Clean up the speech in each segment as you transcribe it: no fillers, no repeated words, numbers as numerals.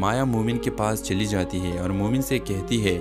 माया मोमिन के पास चली जाती है और मोमिन से कहती है,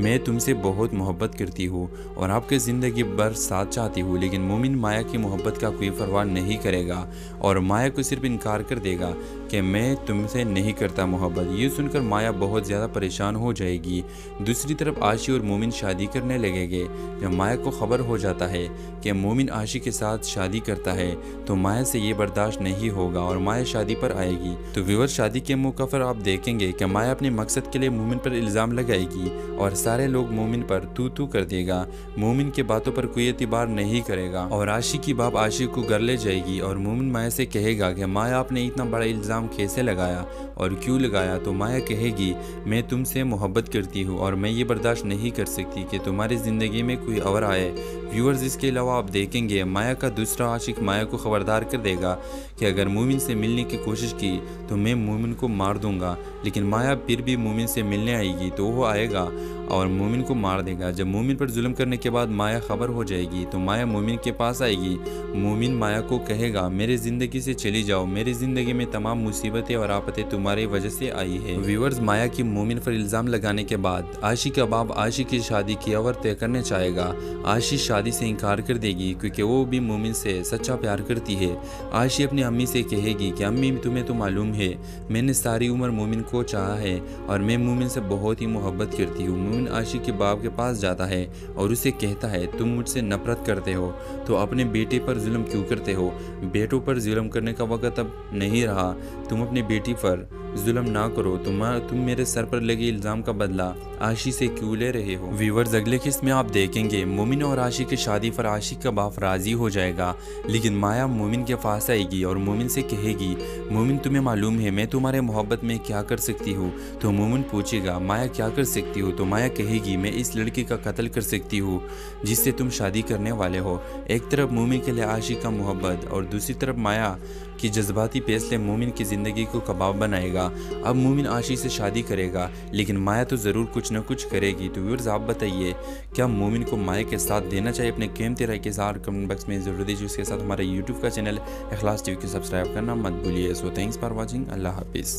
मैं तुमसे बहुत मोहब्बत करती हूँ और आपके ज़िंदगी भर साथ चाहती हूँ। लेकिन मोमिन माया की मोहब्बत का कोई परवाह नहीं करेगा और माया को सिर्फ इनकार कर देगा कि मैं तुमसे नहीं करता मोहब्बत। ये सुनकर माया बहुत ज़्यादा परेशान हो जाएगी। दूसरी तरफ आशी और मोमिन शादी करने लगेंगे। जब माया को खबर हो जाता है कि मोमिन आशी के साथ शादी करता है तो माया से ये बर्दाश्त नहीं होगा और माया शादी पर आएगी। तो व्यूअर, शादी के मौका पर आप देखेंगे कि माया अपने मकसद के लिए मोमिन पर इल्ज़ाम लगाएगी और सारे लोग मोमिन पर तू तू कर देगा। मोमिन के बातों पर कोई एतबार नहीं करेगा और आशी की बाप आशी को घर ले जाएगी और मोमिन माया से कहेगा कि माया आपने इतना बड़ा इल्ज़ाम कैसे लगाया और क्यों लगाया। तो माया कहेगी, मैं तुमसे मोहब्बत करती हूँ और मैं ये बर्दाश्त नहीं कर सकती कि तुम्हारी ज़िंदगी में कोई और आए। व्यूअर्स, इसके अलावा आप देखेंगे माया का दूसरा आशिक माया को खबरदार कर देगा कि अगर मोमिन से मिलने की कोशिश की तो मैं मोमिन को मार दूंगा। लेकिन माया फिर भी मोमिन से मिलने आएगी तो वो आएगा और मोमिन को मार देगा। जब मोमिन पर जुल्म करने के बाद माया खबर हो जाएगी तो माया मोमिन के पास आएगी। मोमिन माया को कहेगा, मेरी ज़िंदगी से चली जाओ, मेरी ज़िंदगी में तमाम मुसीबतें और आफतें तुम्हारी वजह से आई है। व्यूअर्स, माया की मोमिन पर इल्ज़ाम लगाने के बाद आशी का बाप आशी की शादी की अवर तय करने चाहेगा। आशी शादी से इनकार कर देगी क्योंकि वो भी मोमिन से सच्चा प्यार करती है। आशी अपनी अम्मी से कहेगी कि अम्मी, तुम्हें तो मालूम है मैंने सारी उम्र मोमिन को चाहा है और मैं मोमिन से बहुत ही मोहब्बत करती हूँ। मोमिन आशी के बाप के पास जाता है और उसे कहता है, तुम मुझसे नफरत करते हो तो अपने बेटे पर जुल्म क्यों करते हो? बेटों पर जुल्म करने का वक्त अब नहीं रहा। तुम अपनी बेटी पर जुल्म ना करो। तुम मेरे सर पर लगे इल्ज़ाम का बदला आशी से क्यों ले रहे हो? व्यूअर्स, अगले किस्त में आप देखेंगे मोमिन और आशी की शादी पर आशी का बाप राज़ी हो जाएगा। लेकिन माया मोमिन के पास आएगी और मोमिन से कहेगी, मोमिन, तुम्हें मालूम है मैं तुम्हारे मोहब्बत में क्या कर सकती हूँ? तो मोमिन पूछेगा, माया क्या कर सकती हो? तो माया कहेगी, मैं इस लड़के का कत्ल कर सकती हूँ जिससे तुम शादी करने वाले हो। एक तरफ मोमिन के लिए आशी का मोहब्बत और दूसरी तरफ माया कि जज्बाती फैसले मोमिन की ज़िंदगी को कबाब बनाएगा। अब मोमिन आशी से शादी करेगा लेकिन माया तो ज़रूर कुछ न कुछ करेगी। तो व्यूअर्स, आप बताइए, क्या मोमिन को माया के साथ देना चाहिए? अपने कीमती राय के साथ कमेंट बॉक्स में ज़रूर दीजिए। उसके साथ हमारे यूट्यूब का चैनल इखलास टीवी को सब्सक्राइब करना मत भूलिए। So thanks for watching. अल्लाह हाफिज़।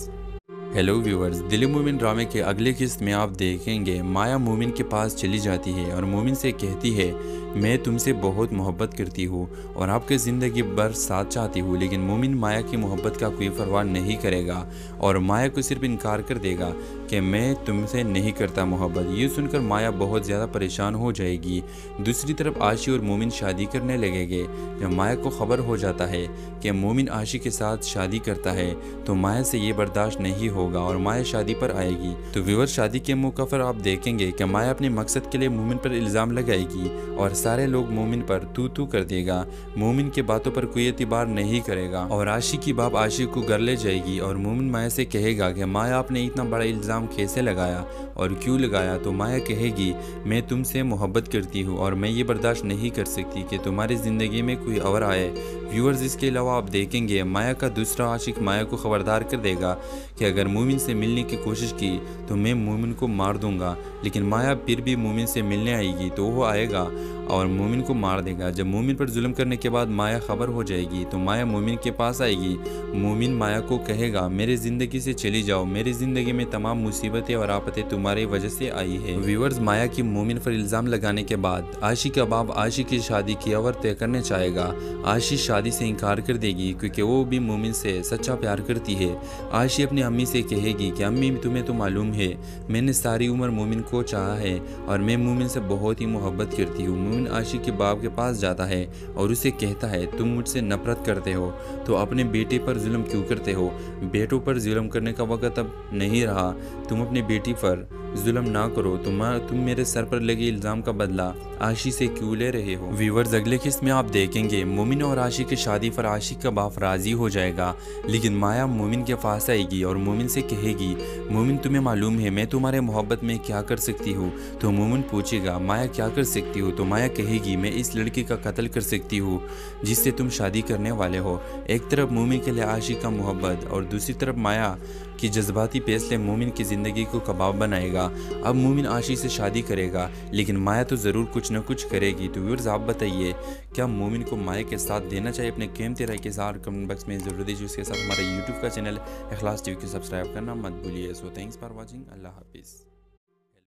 हेलो व्यूअर्स, दिल मोमिन ड्रामे के अगले किस्त में आप देखेंगे माया मोमिन के पास चली जाती है और मोमिन से कहती है मैं तुमसे बहुत मोहब्बत करती हूँ और आपके ज़िंदगी भर साथ चाहती हूँ, लेकिन मोमिन माया की मोहब्बत का कोई परवाह नहीं करेगा और माया को सिर्फ इनकार कर देगा कि मैं तुमसे नहीं करता मोहब्बत। ये सुनकर माया बहुत ज़्यादा परेशान हो जाएगी। दूसरी तरफ आशी और मोमिन शादी करने लगेंगे। जब माया को खबर हो जाता है कि मोमिन आशी के साथ शादी करता है तो माया से ये बर्दाश्त नहीं होगा और माया शादी पर आएगी। तो व्यूअर, शादी के मौके पर आप देखेंगे कि माया अपने मकसद के लिए मोमिन पर इल्ज़ाम लगाएगी और सारे लोग मोमिन पर तू कर देगा। मोमिन के बातों पर कोई एतबार नहीं करेगा और आशी की बाप आशी को घर ले जाएगी और मोमिन माया से कहेगा कि माया आपने इतना बड़ा इल्ज़ाम कैसे लगाया और क्यों लगाया। तो माया कहेगी मैं तुमसे मोहब्बत करती हूँ और मैं ये बर्दाश्त नहीं कर सकती कि तुम्हारी ज़िंदगी में कोई और आए। व्यूअर्स, इसके अलावा आप देखेंगे माया का दूसरा आशिक माया को खबरदार कर देगा कि अगर मोमिन से मिलने की कोशिश की तो मैं मोमिन को मार दूंगा, लेकिन माया फिर भी मोमिन से मिलने आएगी तो वो आएगा और मोमिन को मार देगा। जब मोमिन पर जुल्म करने के बाद माया खबर हो जाएगी तो माया मोमिन के पास आएगी। मोमिन माया को कहेगा मेरी ज़िंदगी से चली जाओ, मेरी ज़िंदगी में तमाम मुसीबतें और आफतें तुम्हारी वजह से आई है। व्यूअर्स, माया की मोमिन पर इल्ज़ाम लगाने के बाद आशी का बाप आशी की शादी की अवर तय करने चाहेगा। आशी शादी से इनकार कर देगी क्योंकि वो भी मोमिन से सच्चा प्यार करती है। आशी अपनी अम्मी से कहेगी कि अम्मी, तुम्हें तो मालूम है मैंने सारी उम्र मोमिन को चाहा है और मैं मोमिन से बहुत ही मोहब्बत करती हूँ। मोमिन आशी के बाप के पास जाता है और उसे कहता है तुम मुझसे नफरत करते हो तो अपने बेटे पर जुल्म क्यों करते हो। बेटों पर जुल्म करने का वक्त अब नहीं रहा, तुम अपनी बेटी पर जुल्म ना करो। तुम मेरे सर पर लगे इल्ज़ाम का बदला आशी से क्यों ले रहे हो। व्यूअर्स, अगले किस्त में आप देखेंगे मोमिन और आशी की शादी पर आशी का बाप राजी हो जाएगा, लेकिन माया मोमिन के पास आएगी और मोमिन से कहेगी मोमिन, तुम्हें मालूम है मैं तुम्हारे मोहब्बत में क्या कर सकती हूँ। तो मोमिन पूछेगा माया क्या कर सकती हो। तो माया कहेगी मैं इस लड़की का कत्ल कर सकती हूँ जिससे तुम शादी करने वाले हो। एक तरफ मोमिन के लिए आशी का मोहब्बत और दूसरी तरफ माया कि जज्बाती फैसले मोमिन की ज़िंदगी को कबाब बनाएगा। अब मोमिन आशी से शादी करेगा लेकिन माया तो ज़रूर कुछ न कुछ करेगी। तो व्यूअर्स, आप बताइए क्या मोमिन को माया के साथ देना चाहिए। अपने कीमती राय के साथ कमेंट बॉक्स में ज़रूर दीजिए। उसके साथ हमारे यूट्यूब का चैनल इखलास टीवी को सब्सक्राइब करना मत भूलिए। So thanks for watching. अल्लाह हाफिज़।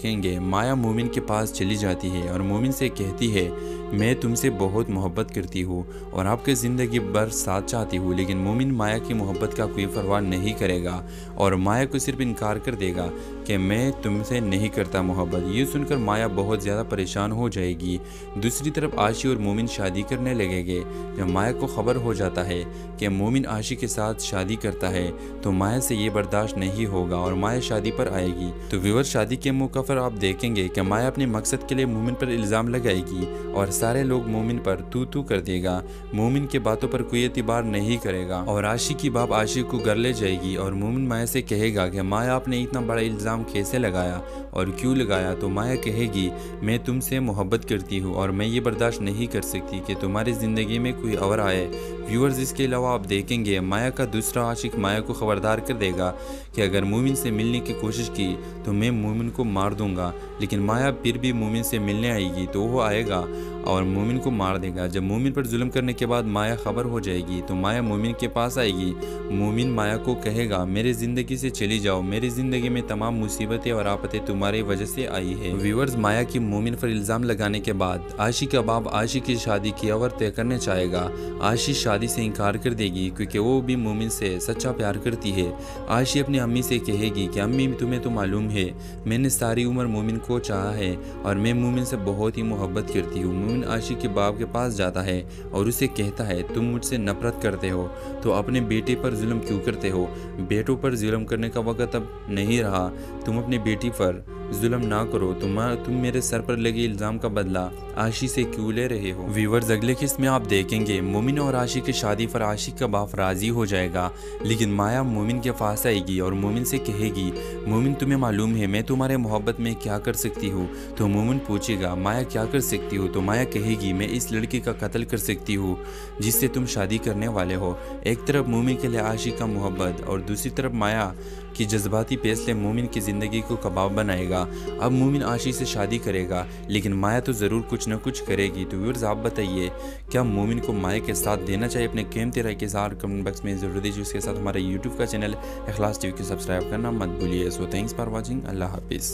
देखेंगे माया मोमिन के पास चली जाती है और मोमिन से कहती है मैं तुमसे बहुत मोहब्बत करती हूँ और आपके ज़िंदगी भर साथ चाहती हूँ, लेकिन मोमिन माया की मोहब्बत का कोई परवाह नहीं करेगा और माया को सिर्फ इनकार कर देगा कि मैं तुमसे नहीं करता मोहब्बत। ये सुनकर माया बहुत ज़्यादा परेशान हो जाएगी। दूसरी तरफ आशी और मोमिन शादी करने लगेंगे। जब माया को खबर हो जाता है कि मोमिन आशी के साथ शादी करता है तो माया से ये बर्दाश्त नहीं होगा और माया शादी पर आएगी। तो व्यूअर, शादी के मौके पर आप देखेंगे कि माया अपने मकसद के लिए मोमिन पर इल्ज़ाम लगाएगी और सारे लोग मोमिन पर तू कर देगा। मोमिन के बातों पर कोई एतबार नहीं करेगा और आशी की बाप आशी को घर ले जाएगी और मोमिन माया से कहेगा कि माया आपने इतना बड़ा इल्ज़ाम कैसे लगाया और क्यों लगाया। तो माया कहेगी मैं तुमसे मोहब्बत करती हूँ और मैं ये बर्दाश्त नहीं कर सकती कि तुम्हारी ज़िंदगी में कोई और आए। व्यूअर्स, इसके अलावा आप देखेंगे माया का दूसरा आशिक माया को खबरदार कर देगा कि अगर मोमिन से मिलने की कोशिश की तो मैं मोमिन को मार दूंगा, लेकिन माया फिर भी मोमिन से मिलने आएगी तो वो आएगा और मोमिन को मार देगा। जब मोमिन पर जुल्म करने के बाद माया खबर हो जाएगी तो माया मोमिन के पास आएगी। मोमिन माया को कहेगा मेरी ज़िंदगी से चली जाओ, मेरी ज़िंदगी में तमाम मुसीबतें और आफतें तुम्हारी वजह से आई है। व्यूअर्स, माया की मोमिन पर इल्ज़ाम लगाने के बाद आशी का बाप आशी की शादी की अवर तय करने चाहेगा। आशी शादी से इनकार कर देगी क्योंकि वो भी मोमिन से सच्चा प्यार करती है। आशी अपनी अम्मी से कहेगी कि अम्मी, तुम्हें तो मालूम है मैंने सारी उम्र मोमिन को चाहा है और मैं मोमिन से बहुत ही मोहब्बत करती हूँ। मोमिन आशी के बाप के पास जाता है और उसे कहता है तुम मुझसे नफरत करते हो तो अपने बेटे पर जुल्म क्यों करते हो। बेटों पर जुल्म करने का वक्त अब नहीं रहा, तुम अपनी बेटी पर जुल्म ना करो। तुम मेरे सर पर लगे इल्ज़ाम का बदला आशी से क्यों ले रहे हो। व्यूअर्स, अगले किस्त में आप देखेंगे मोमिन और आशी की शादी पर आशी का बाप राजी हो जाएगा, लेकिन माया मोमिन के पास आएगी और मोमिन से कहेगी मोमिन, तुम्हें मालूम है मैं तुम्हारे मोहब्बत में क्या कर सकती हूँ। तो मोमिन पूछेगा माया क्या कर सकती हो। तो माया कहेगी मैं इस लड़की का कत्ल कर सकती हूँ जिससे तुम शादी करने वाले हो। एक तरफ मोमिन के लिए आशी का मोहब्बत और दूसरी तरफ माया कि जज्बाती फैसले मोमिन की ज़िंदगी को कबाब बनाएगा। अब मोमिन आशी से शादी करेगा लेकिन माया तो ज़रूर कुछ न कुछ करेगी। तो व्यूअर्स, आप बताइए क्या मोमिन को माया के साथ देना चाहिए। अपने कीमती राय के साथ कमेंट बॉक्स में ज़रूर दीजिए। उसके साथ हमारे यूट्यूब का चैनल इखलास टीवी को सब्सक्राइब करना मत भूलिए। So thanks for watching. अल्लाह हाफिज़।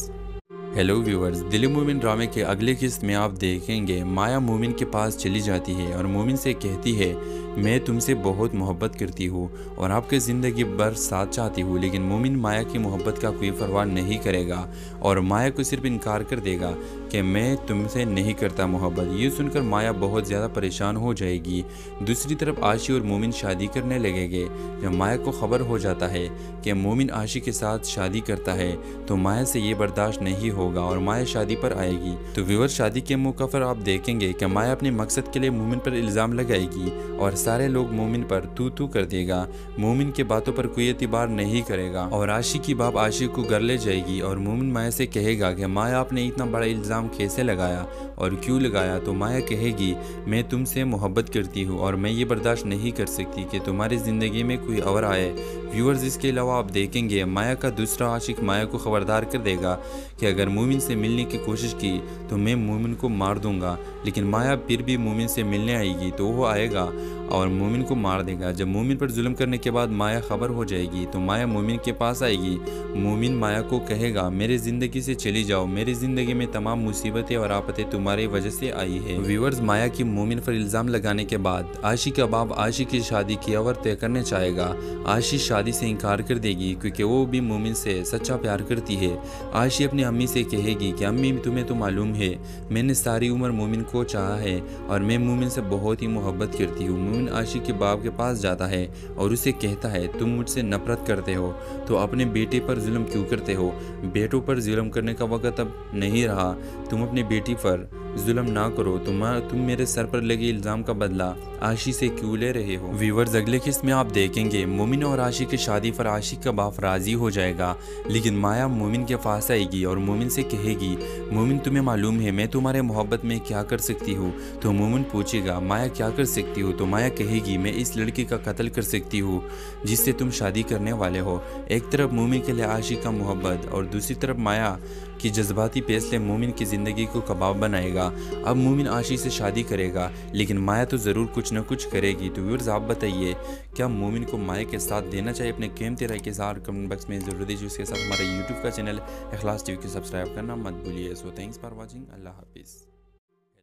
हेलो व्यूअर्स, दिल मोमिन ड्रामे के अगले किस्त में आप देखेंगे माया मोमिन के पास चली जाती है और मोमिन से कहती है मैं तुमसे बहुत मोहब्बत करती हूँ और आपके ज़िंदगी भर साथ चाहती हूँ, लेकिन मोमिन माया की मोहब्बत का कोई परवाह नहीं करेगा और माया को सिर्फ इनकार कर देगा कि मैं तुमसे नहीं करता मोहब्बत। ये सुनकर माया बहुत ज़्यादा परेशान हो जाएगी। दूसरी तरफ आशी और मोमिन शादी करने लगेंगे। जब माया को खबर हो जाता है कि मोमिन आशी के साथ शादी करता है तो माया से ये बर्दाश्त नहीं होगा और माया शादी पर आएगी। तो व्यूअर, शादी के मौका पर आप देखेंगे कि माया अपने मकसद के लिए मोमिन पर इल्ज़ाम लगाएगी और सारे लोग मोमिन पर तू तू कर देगा। मोमिन के बातों पर कोई एतबार नहीं करेगा और आशी की बाप आशी को घर ले जाएगी और मोमिन माया से कहेगा कि माया आपने इतना बड़ा इल्ज़ाम कैसे लगाया और क्यों लगाया। तो माया कहेगी मैं तुमसे मोहब्बत करती हूँ और मैं ये बर्दाश्त नहीं कर सकती कि तुम्हारी ज़िंदगी में कोई और आए। व्यूअर्स, इसके अलावा आप देखेंगे माया का दूसरा आशिक माया को खबरदार कर देगा कि अगर मोमिन से मिलने की कोशिश की तो मैं मोमिन को मार दूंगा, लेकिन माया फिर भी मोमिन से मिलने आएगी तो वो आएगा और मोमिन को मार देगा। जब मोमिन पर जुल्म करने के बाद माया खबर हो जाएगी तो माया मोमिन के पास आएगी। मोमिन माया को कहेगा मेरी ज़िंदगी से चली जाओ, मेरी ज़िंदगी में तमाम मुसीबतें और आफतें तुम्हारी वजह से आई है। व्यूअर्स, माया की मोमिन पर इल्ज़ाम लगाने के बाद आशी का बाप आशी की शादी की अवर तय करने चाहेगा। आशी शादी से इनकार कर देगी क्योंकि वो भी मोमिन से सच्चा प्यार करती है। आशी अपनी अम्मी से कहेगी कि अम्मी, तुम्हें तो मालूम है मैंने सारी उम्र मोमिन को चाहा है और मैं मोमिन से बहुत ही मोहब्बत करती हूँ। मोमिन आशी के बाप के पास जाता है और उसे कहता है तुम मुझसे नफरत करते हो तो अपने बेटे पर जुल्म क्यों करते हो। बेटों पर जुल्म करने का वक्त अब नहीं रहा, तुम अपनी बेटी पर जुल्म ना करो। तुम मेरे सर पर लगे इल्ज़ाम का बदला आशी से क्यों ले रहे हो। व्यूअर्स, अगले किस्त में आप देखेंगे मोमिन और आशी की शादी पर आशी का बाप राजी हो जाएगा, लेकिन माया मोमिन के पास आएगी और मोमिन से कहेगी मोमिन, तुम्हें मालूम है मैं तुम्हारे मोहब्बत में क्या कर सकती हूँ। तो मोमिन पूछेगा माया क्या कर सकती हो। तो माया कहेगी मैं इस लड़की का कत्ल कर सकती हूँ जिससे तुम शादी करने वाले हो। एक तरफ मोमिन के लिए आशी का मोहब्बत और दूसरी तरफ माया कि जज्बाती फैसले मोमिन की ज़िंदगी को कबाब बनाएगा। अब मोमिन आशी से शादी करेगा लेकिन माया तो ज़रूर कुछ न कुछ करेगी। तो व्यूअर्स, आप बताइए क्या मोमिन को माया के साथ देना चाहिए। अपने कीमती राय के साथ कमेंट बॉक्स में ज़रूर दीजिए। उसके साथ हमारे यूट्यूब का चैनल इखलास टीवी को सब्सक्राइब करना मत भूलिए। सो थैंक्स फॉर वॉचिंग, अल्लाह हाफिज़।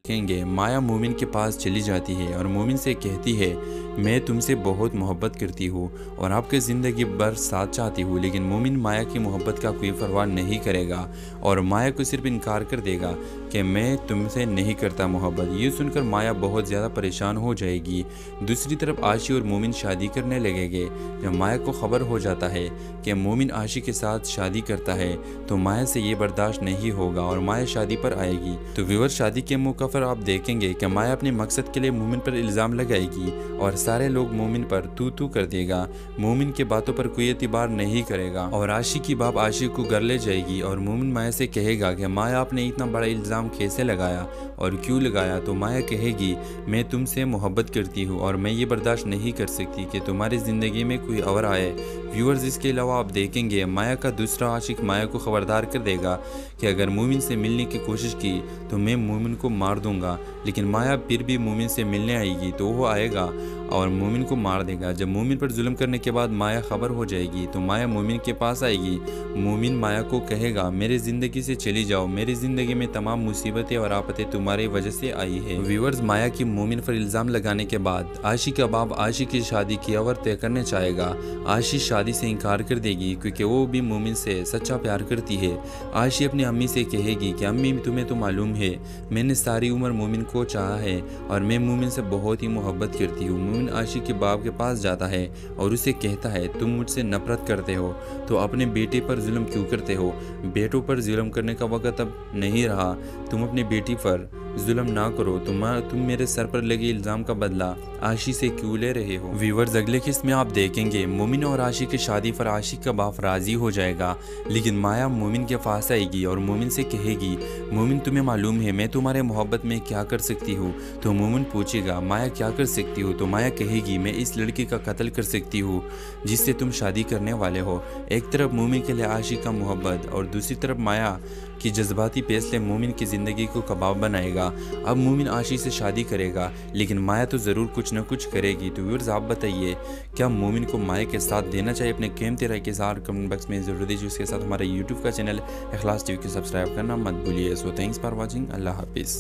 देखेंगे माया मोमिन के पास चली जाती है और मोमिन से कहती है मैं तुमसे बहुत मोहब्बत करती हूँ और आपके ज़िंदगी भर साथ चाहती हूँ, लेकिन मोमिन माया की मोहब्बत का कोई परवाह नहीं करेगा और माया को सिर्फ इनकार कर देगा कि मैं तुमसे नहीं करता मोहब्बत। ये सुनकर माया बहुत ज़्यादा परेशान हो जाएगी। दूसरी तरफ आशी और मोमिन शादी करने लगेंगे। जब माया को खबर हो जाता है कि मोमिन आशी के साथ शादी करता है तो माया से ये बर्दाश्त नहीं होगा और माया शादी पर आएगी। तो व्यूअर, शादी के मौका पर आप देखेंगे कि माया अपने मकसद के लिए मोमिन पर इल्ज़ाम लगाएगी और सारे लोग मोमिन पर तू तू कर देगा। मोमिन के बातों पर कोई एतबार नहीं करेगा और आशी की बाप आशी को घर ले जाएगी और मोमिन माया से कहेगा कि माया आपने इतना बड़ा इल्ज़ाम कैसे लगाया और क्यों लगाया। तो माया कहेगी मैं तुमसे मोहब्बत करती हूँ और मैं ये बर्दाश्त नहीं कर सकती कि तुम्हारी ज़िंदगी में कोई और आए। व्यूअर्स, इसके अलावा आप देखेंगे माया का दूसरा आशिक माया को खबरदार कर देगा कि अगर मोमिन से मिलने की कोशिश की तो मैं मोमिन को मार दूंगा, लेकिन माया फिर भी मोमिन से मिलने आएगी तो वो आएगा और मोमिन को मार देगा। जब मोमिन पर जुल्म करने के बाद माया खबर हो जाएगी तो माया मोमिन के पास आएगी। मोमिन माया को कहेगा मेरी ज़िंदगी से चली जाओ, मेरी ज़िंदगी में तमाम मुसीबतें और आफतें तुम्हारी वजह से आई है। व्यूअर्स, माया की मोमिन पर इल्ज़ाम लगाने के बाद आशी का बाप आशी की शादी की अवर तय करने चाहेगा। आशी शादी से इनकार कर देगी क्योंकि वो भी मोमिन से सच्चा प्यार करती है। आशी अपनी अम्मी से कहेगी कि अम्मी, तुम्हें तो मालूम है मैंने सारी उम्र मोमिन को चाहा है और मैं मोमिन से बहुत ही मोहब्बत करती हूँ। मोमिन आशी के बाप के पास जाता है और उसे कहता है तुम मुझसे नफरत करते हो तो अपने बेटे पर जुल्म क्यों करते हो। बेटों पर जुल्म करने का वक्त अब नहीं रहा, तुम अपनी बेटी पर जुल्म ना करो। तुम मेरे सर पर लगे इल्ज़ाम का बदला आशी से क्यों ले रहे हो। व्यूअर्स, अगले किस्त में आप देखेंगे मोमिन और आशी की शादी पर आशी का बाप राजी हो जाएगा, लेकिन माया मोमिन के पास आएगी और मोमिन से कहेगी मोमिन, तुम्हें मालूम है मैं तुम्हारे मोहब्बत में क्या कर सकती हूँ। तो मोमिन पूछेगा माया क्या कर सकती हो। तो माया कहेगी मैं इस लड़की का कत्ल कर सकती हूँ जिससे तुम शादी करने वाले हो। एक तरफ मोमिन के लिए आशी का मोहब्बत और दूसरी तरफ माया कि जज्बाती फैसले मोमिन की ज़िंदगी को कबाब बनाएगा। अब मोमिन आशी से शादी करेगा, लेकिन माया तो ज़रूर कुछ न कुछ करेगी। तो व्यूअर्स आप बताइए, क्या मोमिन को माया के साथ देना चाहिए? अपने कीमती राय के साथ कमेंट बॉक्स में ज़रूर दीजिए। उसके साथ हमारे यूट्यूब का चैनल इखलास टीवी को सब्सक्राइब करना मत भूलिए। So thanks for watching. अल्लाह हाफिज़।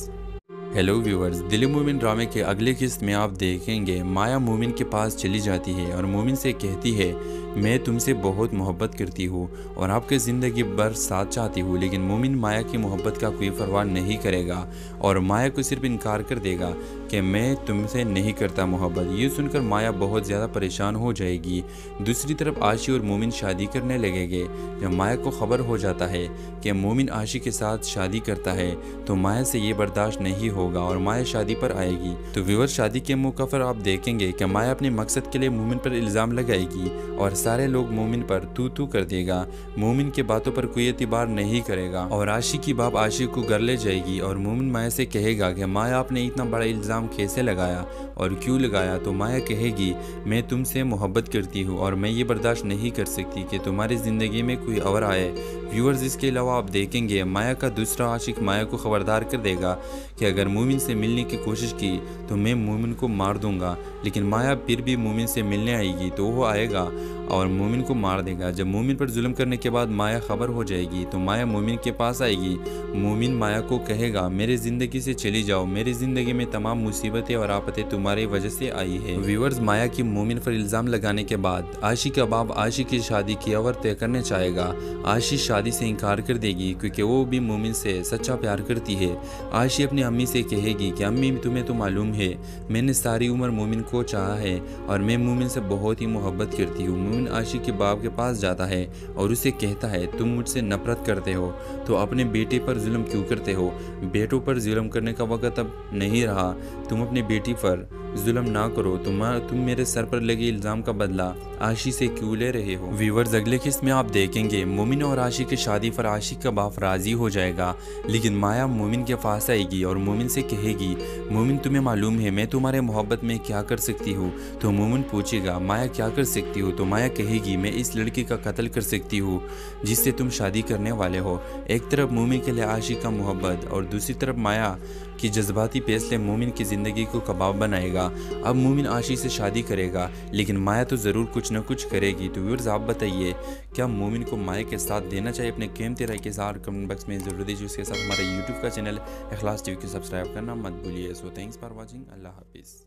हेलो व्यूअर्स, दिल मोमिन ड्रामे के अगले किस्त में आप देखेंगे माया मोमिन के पास चली जाती है और मोमिन से कहती है मैं तुमसे बहुत मोहब्बत करती हूँ और आपके ज़िंदगी भर साथ चाहती हूँ। लेकिन मोमिन माया की मोहब्बत का कोई परवाह नहीं करेगा और माया को सिर्फ इनकार कर देगा कि मैं तुमसे नहीं करता मोहब्बत। ये सुनकर माया बहुत ज़्यादा परेशान हो जाएगी। दूसरी तरफ आशी और मोमिन शादी करने लगेंगे। जब माया को खबर हो जाता है कि मोमिन आशी के साथ शादी करता है तो माया से ये बर्दाश्त नहीं होगा और माया शादी पर आएगी। तो व्यूअर शादी के मौके पर आप देखेंगे कि माया अपने मकसद के लिए मोमिन पर इल्ज़ाम लगाएगी और सारे लोग मोमिन पर तू कर देगा। मोमिन के बातों पर कोई एतबार नहीं करेगा और आशी की बाप आशी को घर ले जाएगी और मोमिन माया से कहेगा कि माया आपने इतना बड़ा इल्ज़ाम कैसे लगाया और क्यों लगाया? तो माया कहेगी मैं तुमसे मोहब्बत करती हूँ और मैं ये बर्दाश्त नहीं कर सकती कि तुम्हारी ज़िंदगी में कोई और आए। व्यूअर्स इसके अलावा आप देखेंगे माया का दूसरा आशिक माया को खबरदार कर देगा कि अगर मोमिन से मिलने की कोशिश की तो मैं मोमिन को मार दूंगा। लेकिन माया फिर भी मोमिन से मिलने आएगी तो वो आएगा और मोमिन को मार देगा। जब मोमिन पर जुल्म करने के बाद माया खबर हो जाएगी तो माया मोमिन के पास आएगी। मोमिन माया को कहेगा मेरी ज़िंदगी से चली जाओ, मेरी ज़िंदगी में तमाम मुसीबतें और आफतें तुम्हारी वजह से आई है। व्यूअर्स माया की मोमिन पर इल्ज़ाम लगाने के बाद आशी का बाप आशी की शादी की अवर तय करने चाहेगा। आशी शादी से इनकार कर देगी क्योंकि वो भी मोमिन से सच्चा प्यार करती है। आशी अपनी अम्मी से कहेगी कि अम्मी तुम्हें तो मालूम है मैंने सारी उम्र मोमिन को चाहा है और मैं मोमिन से बहुत ही मोहब्बत करती हूँ। मोमिन आशी के बाप के पास जाता है और उसे कहता है तुम मुझसे नफरत करते हो तो अपने बेटे पर जुल्म क्यों करते हो? बेटों पर जुल्म करने का वक्त अब नहीं रहा। तुम अपनी बेटी पर जुल्म ना करो। तुम मेरे सर पर लगे इल्ज़ाम का बदला आशी से क्यों ले रहे हो? व्यूअर्स अगले किस्त में आप देखेंगे मोमिन और आशी की शादी पर आशी का बाप राजी हो जाएगा, लेकिन माया मोमिन के पास आएगी और मोमिन से कहेगी मोमिन तुम्हें मालूम है मैं तुम्हारे मोहब्बत में क्या कर सकती हूँ? तो मोमिन पूछेगा माया क्या कर सकती हो? तो माया कहेगी मैं इस लड़की का कत्ल कर सकती हूँ जिससे तुम शादी करने वाले हो। एक तरफ मोमिन के लिए आशी का मोहब्बत और दूसरी तरफ माया कि जज्बाती फैसले मोमिन की ज़िंदगी को कबाब बनाएगा। अब मोमिन आशी से शादी करेगा, लेकिन माया तो ज़रूर कुछ न कुछ करेगी। तो व्यूअर्स आप बताइए, क्या मोमिन को माया के साथ देना चाहिए? अपने कीमती राय के साथ कमेंट बॉक्स में ज़रूर दीजिए। उसके साथ हमारे यूट्यूब का चैनल इखलास टीवी को सब्सक्राइब करना मत भूलिए। So thanks for watching. अल्लाह हाफिज़।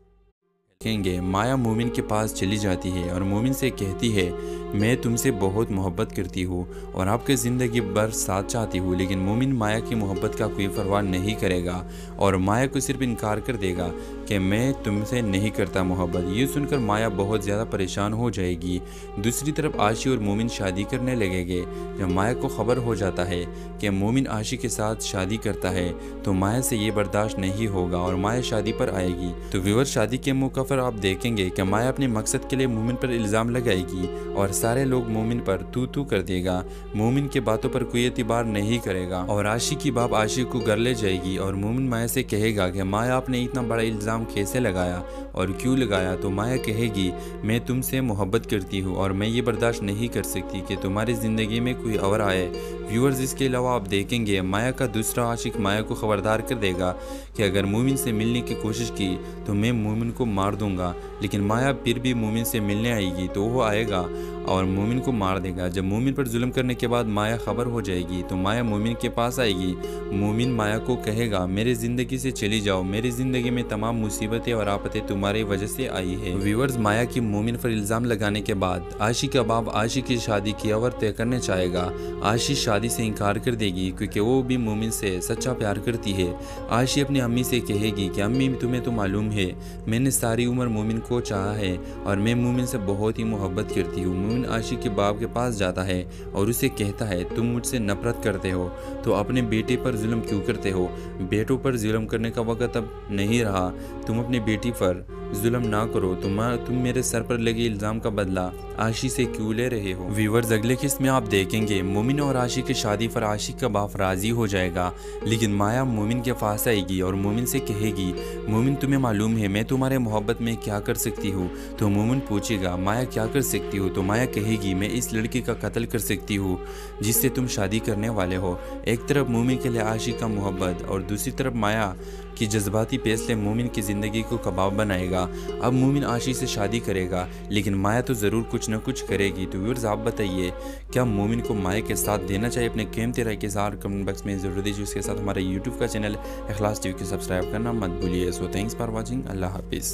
देखेंगे माया मोमिन के पास चली जाती है और मोमिन से कहती है मैं तुमसे बहुत मोहब्बत करती हूँ और आपके ज़िंदगी भर साथ चाहती हूँ। लेकिन मोमिन माया की मोहब्बत का कोई परवाह नहीं करेगा और माया को सिर्फ इनकार कर देगा कि मैं तुमसे नहीं करता मोहब्बत। ये सुनकर माया बहुत ज़्यादा परेशान हो जाएगी। दूसरी तरफ आशी और मोमिन शादी करने लगेंगे। जब माया को खबर हो जाता है कि मोमिन आशी के साथ शादी करता है तो माया से ये बर्दाश्त नहीं होगा और माया शादी पर आएगी। तो व्यूअर शादी के मौके पर आप देखेंगे कि माया अपने मकसद के लिए मोमिन पर इल्ज़ाम लगाएगी और सारे लोग मोमिन पर तू कर देगा। मोमिन के बातों पर कोई एतबार नहीं करेगा और आशी की बाप आशी को घर ले जाएगी और मोमिन माया से कहेगा कि माया आपने इतना बड़ा इल्ज़ाम कैसे लगाया और क्यों लगाया? तो माया कहेगी मैं तुमसे मोहब्बत करती हूँ और मैं ये बर्दाश्त नहीं कर सकती कि तुम्हारी ज़िंदगी में कोई और आए। व्यूअर्स इसके अलावा आप देखेंगे माया का दूसरा आशिक माया को खबरदार कर देगा कि अगर मोमिन से मिलने की कोशिश की तो मैं मोमिन को मार दूंगा। लेकिन माया फिर भी मोमिन से मिलने आएगी तो वो आएगा और मोमिन को मार देगा। जब मोमिन पर जुल्म करने के बाद माया खबर हो जाएगी तो माया मोमिन के पास आएगी। मोमिन माया को कहेगा मेरी ज़िंदगी से चली जाओ, मेरी ज़िंदगी में तमाम मुसीबतें और आफतें तुम्हारी वजह से आई है। व्यूअर्स माया की मोमिन पर इल्ज़ाम लगाने के बाद आशी का बाप आशी की शादी की अवर तय करने चाहेगा। आशी शादी से इनकार कर देगी क्योंकि वो भी मोमिन से सच्चा प्यार करती है। आशी अपनी अम्मी से कहेगी कि अम्मी तुम्हें तो मालूम है मैंने सारी उम्र मोमिन को चाहा है और मैं मोमिन से बहुत ही मोहब्बत करती हूँ। मोमिन आशी के बाप के पास जाता है और उसे कहता है तुम मुझसे नफरत करते हो तो अपने बेटे पर जुल्म क्यों करते हो? बेटों पर जुल्म करने का वक्त अब नहीं रहा। तुम अपनी बेटी पर जुल्म ना करो, तुम मेरे सर पर लगे इल्ज़ाम का बदला आशी से क्यों ले रहे हो। व्यूअर्स, अगले किस्त में आप देखेंगे मोमिन और आशी की शादी पर आशी का बाप राज़ी हो जाएगा, लेकिन माया मोमिन के पास आएगी और मोमिन से कहेगी, मोमिन तुम्हें मालूम है मैं तुम्हारे मोहब्बत में क्या कर सकती हूँ। तो मोमिन पूछेगा, माया क्या कर सकती हो। तो माया कहेगी, मैं इस लड़की का कत्ल कर सकती हूँ जिससे तुम शादी करने वाले हो। एक तरफ मोमिन के लिए आशी का मोहब्बत और दूसरी तरफ माया कि जज्बाती फैसले मोमिन की ज़िंदगी को कबाब बनाएगा। अब मोमिन आशी से शादी करेगा, लेकिन माया तो ज़रूर कुछ न कुछ करेगी। तो व्यूअर्स, आप बताइए, क्या मोमिन को माया के साथ देना चाहिए? अपने कीमती राय के साथ कमेंट बॉक्स में ज़रूर दीजिए। उसके साथ हमारे यूट्यूब का चैनल इखलास टीवी को सब्सक्राइब करना मत भूलिए। So thanks for watching. अल्लाह हाफिज़।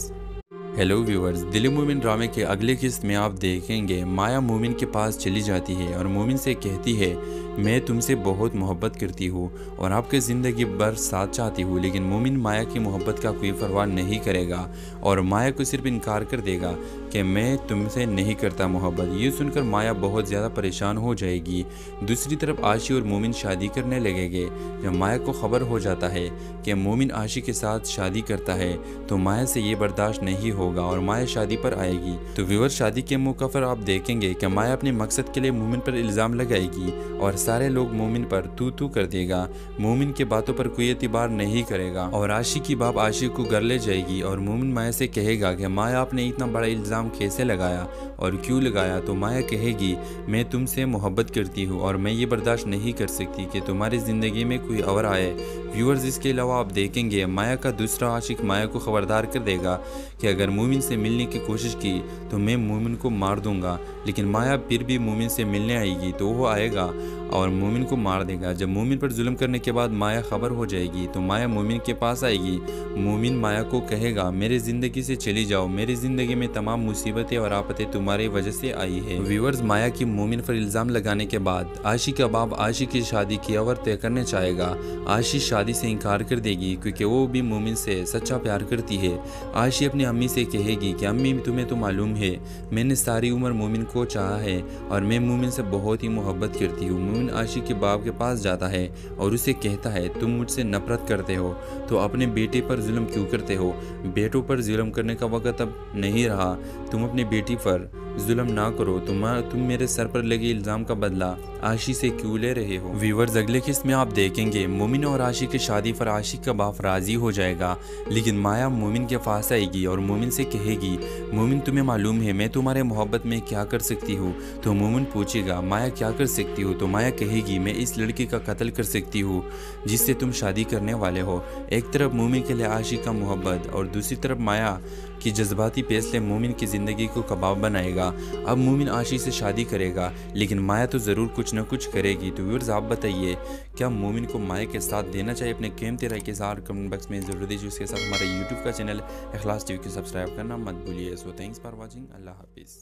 हेलो व्यूअर्स, दिल मोमिन ड्रामे के अगले किस्त में आप देखेंगे माया मोमिन के पास चली जाती है और मोमिन से कहती है, मैं तुमसे बहुत मोहब्बत करती हूँ और आपके ज़िंदगी भर साथ चाहती हूँ। लेकिन मोमिन माया की मोहब्बत का कोई परवाह नहीं करेगा और माया को सिर्फ इनकार कर देगा कि मैं तुमसे नहीं करता मोहब्बत। ये सुनकर माया बहुत ज़्यादा परेशान हो जाएगी। दूसरी तरफ आशी और मोमिन शादी करने लगेंगे। जब माया को खबर हो जाता है कि मोमिन आशी के साथ शादी करता है तो माया से ये बर्दाश्त नहीं होगा और माया शादी पर आएगी। तो व्यूअर, शादी के मौके पर आप देखेंगे कि माया अपने मकसद के लिए मोमिन पर इल्ज़ाम लगाएगी और सारे लोग मोमिन पर तू कर देगा। मोमिन के बातों पर कोई एतबार नहीं करेगा और आशी की बाप आशी को घर ले जाएगी और मोमिन माया से कहेगा कि माया आपने इतना बड़ा इल्ज़ाम कैसे लगाया और क्यों लगाया। तो माया कहेगी, मैं तुमसे मोहब्बत करती हूँ और मैं ये बर्दाश्त नहीं कर सकती कि तुम्हारी ज़िंदगी में कोई और आए। व्यूअर्स, इसके अलावा आप देखेंगे माया का दूसरा आशिक माया को खबरदार कर देगा कि अगर मोमिन से मिलने की कोशिश की तो मैं मोमिन को मार दूंगा। लेकिन माया फिर भी मोमिन से मिलने आएगी तो वो आएगा और मोमिन को मार देगा। जब मोमिन पर जुल्म करने के बाद माया खबर हो जाएगी तो माया मोमिन के पास आएगी। मोमिन माया को कहेगा, मेरे ज़िंदगी से चली जाओ, मेरी ज़िंदगी में तमाम मुसीबतें और आफतें तुम्हारी वजह से आई है। व्यूअर्स, माया की मोमिन पर इल्ज़ाम लगाने के बाद आशी का बाप आशी की शादी की अवर तय करने चाहेगा। आशी शादी से इनकार कर देगी क्योंकि वो भी मोमिन से सच्चा प्यार करती है। आशी अपनी अम्मी से कहेगी कि अम्मी, तुम्हें तो मालूम है मैंने सारी उम्र मोमिन को चाहा है और मैं मोमिन से बहुत ही मोहब्बत करती हूँ। मोमिन आशी के बाप के पास जाता है और उसे कहता है, तुम मुझसे नफरत करते हो तो अपने बेटे पर जुल्म क्यों करते हो। बेटों पर जुल्म करने का वक्त अब नहीं रहा, तुम अपनी बेटी पर जुल्म ना करो, तुम मेरे सर पर लगे इल्ज़ाम का बदला आशी से क्यों ले रहे हो। व्यूअर्स, अगले किस्त में आप देखेंगे मोमिन और आशी की शादी पर आशी का बाप राज़ी हो जाएगा, लेकिन माया मोमिन के पास आएगी और मोमिन से कहेगी, मोमिन तुम्हें मालूम है मैं तुम्हारे मोहब्बत में क्या कर सकती हूँ। तो मोमिन पूछेगा, माया क्या कर सकती हो। तो माया कहेगी, मैं इस लड़की का कत्ल कर सकती हूँ जिससे तुम शादी करने वाले हो। एक तरफ मोमिन के लिए आशी का मोहब्बत और दूसरी तरफ माया कि जज्बाती फैसले मोमिन की ज़िंदगी को कबाब बनाएगा। अब मोमिन आशी से शादी करेगा, लेकिन माया तो ज़रूर कुछ न कुछ करेगी। तो व्यूअर्स, आप बताइए, क्या मोमिन को माया के साथ देना चाहिए? अपने कीमती राय के साथ कमेंट बॉक्स में ज़रूर दीजिए। उसके साथ हमारे यूट्यूब का चैनल इखलास टीवी को सब्सक्राइब करना मत भूलिए। So thanks for watching. अल्लाह हाफिज़।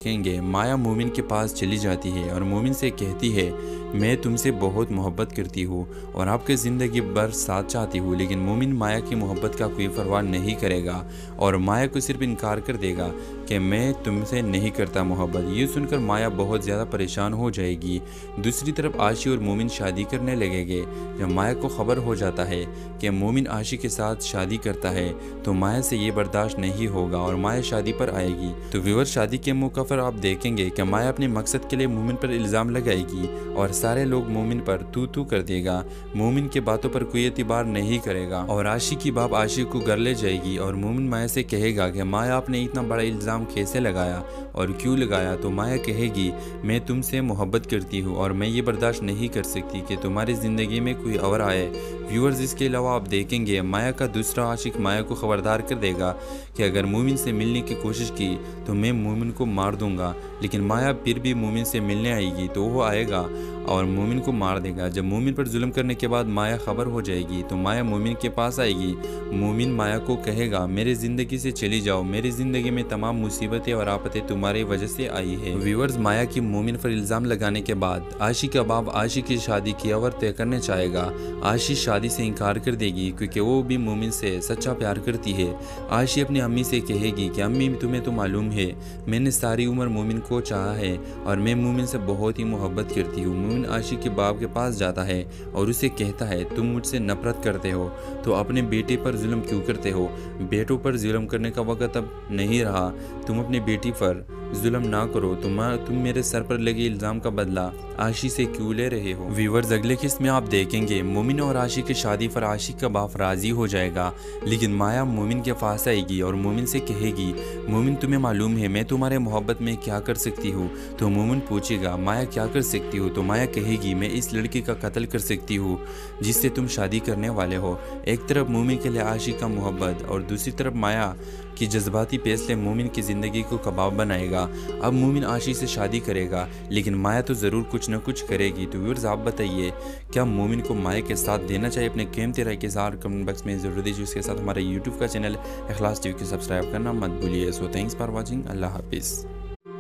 देखेंगे माया मोमिन के पास चली जाती है और मोमिन से कहती है, मैं तुमसे बहुत मोहब्बत करती हूँ और आपके ज़िंदगी भर साथ चाहती हूँ। लेकिन मोमिन माया की मोहब्बत का कोई परवाह नहीं करेगा और माया को सिर्फ इनकार कर देगा कि मैं तुमसे नहीं करता मोहब्बत। ये सुनकर माया बहुत ज़्यादा परेशान हो जाएगी। दूसरी तरफ आशी और मोमिन शादी करने लगेंगे। जब माया को खबर हो जाता है कि मोमिन आशी के साथ शादी करता है तो माया से ये बर्दाश्त नहीं होगा और माया शादी पर आएगी। तो व्यूअर, शादी के मौके पर आप देखेंगे कि माया अपने मकसद के लिए मोमिन पर इल्ज़ाम लगाएगी और सारे लोग मोमिन पर तू कर देगा। मोमिन के बातों पर कोई एतबार नहीं करेगा और आशी की बाप आशी को घर ले जाएगी और मोमिन माया से कहेगा कि माया आपने इतना बड़ा इल्ज़ाम कैसे लगाया और क्यों लगाया। तो माया कहेगी, मैं तुमसे मोहब्बत करती हूँ और मैं ये बर्दाश्त नहीं कर सकती कि तुम्हारी ज़िंदगी में कोई और आए। व्यूअर्स, इसके अलावा आप देखेंगे माया का दूसरा आशिक माया को खबरदार कर देगा कि अगर मोमिन से मिलने की कोशिश की तो मैं मोमिन को मार दूंगा। लेकिन माया फिर भी मोमिन से मिलने आएगी तो वो आएगा और मोमिन को मार देगा। जब मोमिन पर जुल्म करने के बाद माया खबर हो जाएगी तो माया मोमिन के पास आएगी। मोमिन माया को कहेगा, मेरी ज़िंदगी से चली जाओ, मेरी ज़िंदगी में तमाम मुसीबतें और आफतें तुम्हारी वजह से आई है। व्यूअर्स, माया की मोमिन पर इल्ज़ाम लगाने के बाद आशी का बाप आशी की शादी की अवर तय करने चाहेगा। आशी शादी से इनकार कर देगी क्योंकि वो भी मोमिन से सच्चा प्यार करती है। आशी अपनी अम्मी से कहेगी कि अम्मी तुम्हें तो मालूम है मैंने सारी उम्र मोमिन को चाहा है और मैं मोमिन से बहुत ही मोहब्बत करती हूँ। मोमिन आशिक के बाप के पास जाता है और उसे कहता है तुम मुझसे नफरत करते हो तो अपने बेटे पर जुल्म क्यों करते हो? बेटों पर जुल्म करने का वक्त अब नहीं रहा, तुम अपनी बेटी पर जुल्म ना करो। तुम मेरे सर पर लगे इल्ज़ाम का बदला आशी से क्यों ले रहे हो? व्यूअर्स, अगले किस्त में आप देखेंगे मोमिन और आशिक की शादी पर आशिक का बाप राज़ी हो जाएगा, लेकिन माया मोमिन के पास आएगी और मोमिन से कहेगी मोमिन तुम्हें मालूम है मैं तुम्हारे मोहब्बत में क्या कर सकती हूँ? तो मोमिन पूछेगा माया क्या कर सकती हो? तो माया कहेगी मैं इस लड़के का कत्ल कर सकती हूँ जिससे तुम शादी करने वाले हो। एक तरफ मोमिन के लिए आशिक का मोहब्बत और दूसरी तरफ माया कि जज्बाती फैसले मोमिन की ज़िंदगी को कबाब बनाएगा। अब मोमिन आशी से शादी करेगा लेकिन माया तो ज़रूर कुछ न कुछ करेगी। तो व्यूअर्स आप बताइए क्या मोमिन को माया के साथ देना चाहिए? अपने कीमती राय के साथ कमेंट बॉक्स में ज़रूर दीजिए। उसके साथ हमारे यूट्यूब का चैनल इखलास टीवी को सब्सक्राइब करना मत भूलिए। So thanks for watching. अल्लाह हाफिज़।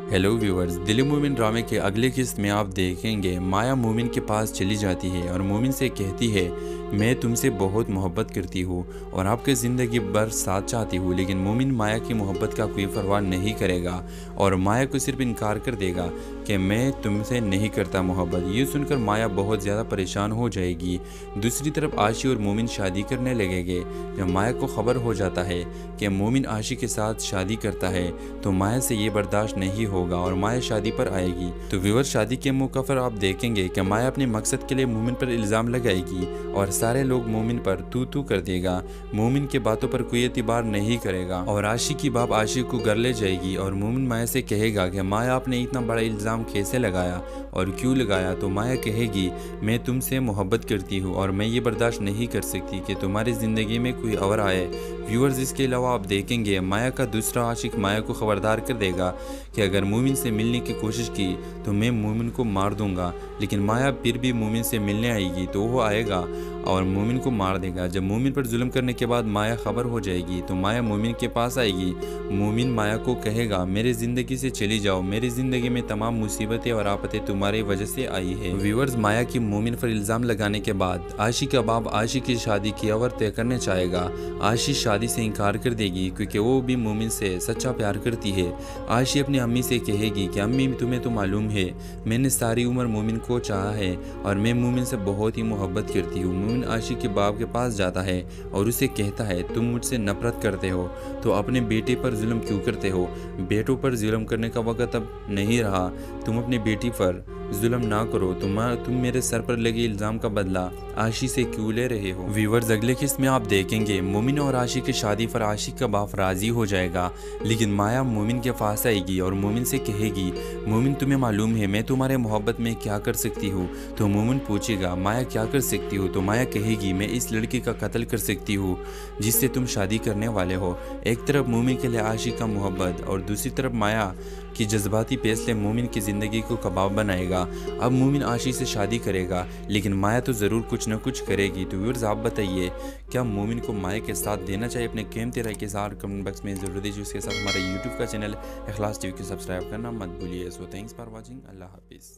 हेलो व्यूअर्स, दिल मोमिन ड्रामे के अगले किस्त में आप देखेंगे माया मोमिन के पास चली जाती है और मोमिन से कहती है मैं तुमसे बहुत मोहब्बत करती हूँ और आपके ज़िंदगी भर साथ चाहती हूँ। लेकिन मोमिन माया की मोहब्बत का कोई परवाह नहीं करेगा और माया को सिर्फ इनकार कर देगा कि मैं तुमसे नहीं करता मोहब्बत। ये सुनकर माया बहुत ज़्यादा परेशान हो जाएगी। दूसरी तरफ आशी और मोमिन शादी करने लगेंगे। जब माया को खबर हो जाता है कि मोमिन आशी के साथ शादी करता है तो माया से ये बर्दाश्त नहीं होगा और माया शादी पर आएगी। तो व्यूअर, शादी के मौके पर आप देखेंगे कि माया अपने मकसद के लिए मोमिन पर इल्ज़ाम लगाएगी और सारे लोग मोमिन पर तू कर देगा। मोमिन के बातों पर कोई एतबार नहीं करेगा और आशी की बाप आशी को घर ले जाएगी और मोमिन माया से कहेगा कि माया आपने इतना बड़ा इल्ज़ाम कैसे लगाया और क्यों लगाया? तो माया कहेगी मैं तुमसे मोहब्बत करती हूँ और मैं ये बर्दाश्त नहीं कर सकती कि तुम्हारी ज़िंदगी में कोई और आए। व्यूअर्स, इसके अलावा आप देखेंगे माया का दूसरा आशिक माया को खबरदार कर देगा कि अगर मोमिन से मिलने की कोशिश की तो मैं मोमिन को मार दूंगा। लेकिन माया फिर भी मोमिन से मिलने आएगी तो वो आएगा और मोमिन को मार देगा। जब मोमिन पर जुल्म करने के बाद माया खबर हो जाएगी तो माया मोमिन के पास आएगी। मोमिन माया को कहेगा मेरी ज़िंदगी से चली जाओ, मेरी ज़िंदगी में तमाम मुसीबतें और आफतें तुम्हारी वजह से आई है। व्यूअर्स, माया की मोमिन पर इल्ज़ाम लगाने के बाद आशी का बाप आशी की शादी की अवर तय करने चाहेगा। आशी शादी से इनकार कर देगी क्योंकि वो भी मोमिन से सच्चा प्यार करती है। आशी अपनी अम्मी से कहेगी कि अम्मी तुम्हें तो मालूम है मैंने सारी उम्र मोमिन को चाहा है और मैं मोमिन से बहुत ही मोहब्बत करती हूँ। मोमिन आशी के बाप के पास जाता है और उसे कहता है तुम मुझसे नफरत करते हो तो अपने बेटे पर जुल्म क्यों करते हो? बेटों पर जुल्म करने का वक्त अब नहीं रहा, तुम अपनी बेटी पर जुल्म ना करो। तुम मेरे सर पर लगे इल्ज़ाम का बदला आशी से क्यों ले रहे हो? व्यूअर्स, अगले किस्त में आप देखेंगे मोमिन और आशी की शादी पर आशिक का बाप राज़ी हो जाएगा, लेकिन माया मोमिन के पास आएगी और मोमिन से कहेगी मोमिन तुम्हें मालूम है मैं तुम्हारे मोहब्बत में क्या कर सकती हूँ? तो मोमिन पूछेगा माया क्या कर सकती हो? तो माया कहेगी मैं इस लड़के का कत्ल कर सकती हूँ जिससे तुम शादी करने वाले हो। एक तरफ मोमिन के लिए आशिक का मोहब्बत और दूसरी तरफ माया कि जज्बाती फैसले मोमिन की ज़िंदगी को कबाब बनाएगा। अब मोमिन आशी से शादी करेगा लेकिन माया तो ज़रूर कुछ न कुछ करेगी। तो व्यूअर्स आप बताइए क्या मोमिन को माया के साथ देना चाहिए? अपने कीमती राय के साथ कमेंट बॉक्स में ज़रूर दीजिए। उसके साथ हमारे यूट्यूब का चैनल इखलास टीवी को सब्सक्राइब करना मत भूलिए। So thanks for watching. अल्लाह हाफिज़।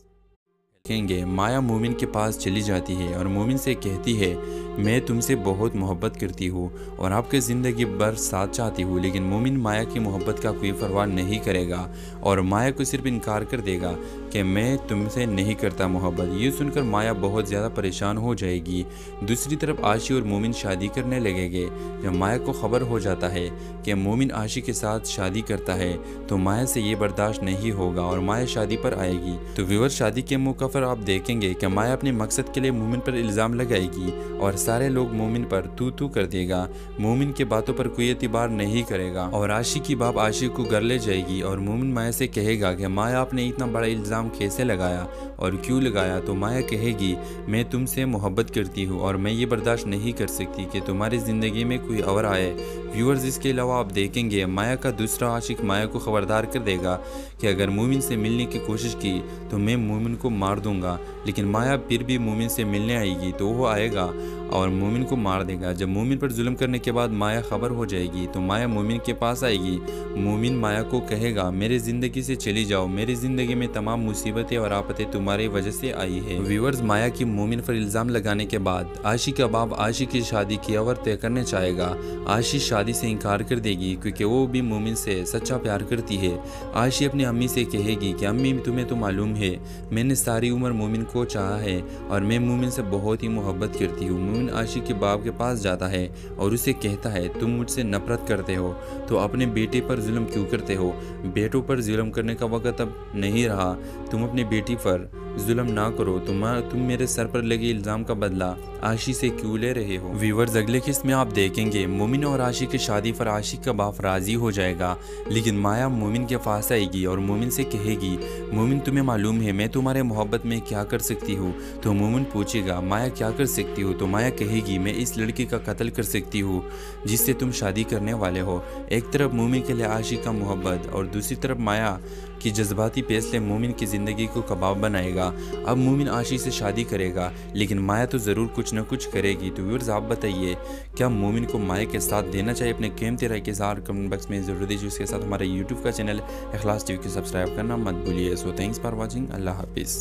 देखेंगे माया मोमिन के पास चली जाती है और मोमिन से कहती है मैं तुमसे बहुत मोहब्बत करती हूँ और आपके ज़िंदगी भर साथ चाहती हूँ। लेकिन मोमिन माया की मोहब्बत का कोई परवाह नहीं करेगा और माया को सिर्फ इनकार कर देगा कि मैं तुमसे नहीं करता मोहब्बत। ये सुनकर माया बहुत ज़्यादा परेशान हो जाएगी। दूसरी तरफ आशी और मोमिन शादी करने लगेंगे। जब माया को खबर हो जाता है कि मोमिन आशी के साथ शादी करता है तो माया से ये बर्दाश्त नहीं होगा और माया शादी पर आएगी। तो व्यूअर, शादी के मौके पर आप देखेंगे कि माया अपने मकसद के लिए मोमिन पर इल्ज़ाम लगाएगी और सारे लोग मोमिन पर तू कर देगा। मोमिन के बातों पर कोई एतबार नहीं करेगा और आशी की बाप आशी को घर ले जाएगी और मोमिन माया से कहेगा कि माया आपने इतना बड़ा इल्ज़ाम कैसे लगाया और क्यों लगाया? तो माया कहेगी मैं तुमसे मोहब्बत करती हूँ और मैं ये बर्दाश्त नहीं कर सकती कि तुम्हारी ज़िंदगी में कोई और आए। व्यूअर्स, इसके अलावा आप देखेंगे माया का दूसरा आशिक माया को खबरदार कर देगा कि अगर मोमिन से मिलने की कोशिश की तो मैं मोमिन को मार दूंगा। लेकिन माया फिर भी मोमिन से मिलने आएगी तो वो आएगा और मोमिन को मार देगा। जब मोमिन पर जुल्म करने के बाद माया खबर हो जाएगी तो माया मोमिन के पास आएगी। मोमिन माया को कहेगा, मेरी ज़िंदगी से चली जाओ, मेरी ज़िंदगी में तमाम मुसीबतें और आफतें तुम्हारी वजह से आई है। व्यूअर्स, माया की मोमिन पर इल्ज़ाम लगाने के बाद आशी का बाप आशी की शादी की अवर तय करने चाहेगा। आशी शादी से इनकार कर देगी क्योंकि वो भी मोमिन से सच्चा प्यार करती है। आशी अपनी अम्मी से कहेगी कि अम्मी, तुम्हें तो मालूम है मैंने सारी उम्र मोमिन को चाहा है और मैं मोमिन से बहुत ही मोहब्बत करती हूँ। मोमिन आशी के बाप के पास जाता है और उसे कहता है, तुम मुझसे नफरत करते हो तो अपने बेटे पर जुल्म क्यों करते हो? बेटों पर जुल्म करने का वक्त अब नहीं रहा। तुम अपनी बेटी पर जुल्म ना करो। तुम मेरे सर पर लगे इल्ज़ाम का बदला आशी से क्यों ले रहे हो? व्यूअर्स, अगले किस्त में आप देखेंगे मोमिन और आशी की शादी पर आशी का बाप राजी हो जाएगा, लेकिन माया मोमिन के पास आएगी और मोमिन से कहेगी, मोमिन तुम्हें मालूम है मैं तुम्हारे मोहब्बत में क्या कर सकती हूँ? तो मोमिन पूछेगा, माया क्या कर सकती हो? तो माया कहेगी, मैं इस लड़की का कत्ल कर सकती हूँ जिससे तुम शादी करने वाले हो। एक तरफ मोमिन के लिए आशी का मोहब्बत और दूसरी तरफ माया कि जज्बाती फैसले मोमिन की ज़िंदगी को कबाब बनाएगा। अब मोमिन आशी से शादी करेगा, लेकिन माया तो ज़रूर कुछ न कुछ करेगी। तो व्यूअर्स, आप बताइए क्या मोमिन को माया के साथ देना चाहिए? अपने कीमती राय के साथ कमेंट बॉक्स में ज़रूर दीजिए। उसके साथ हमारे यूट्यूब का चैनल इखलास टीवी को सब्सक्राइब करना मत भूलिए। So thanks for watching. अल्लाह हाफिज़।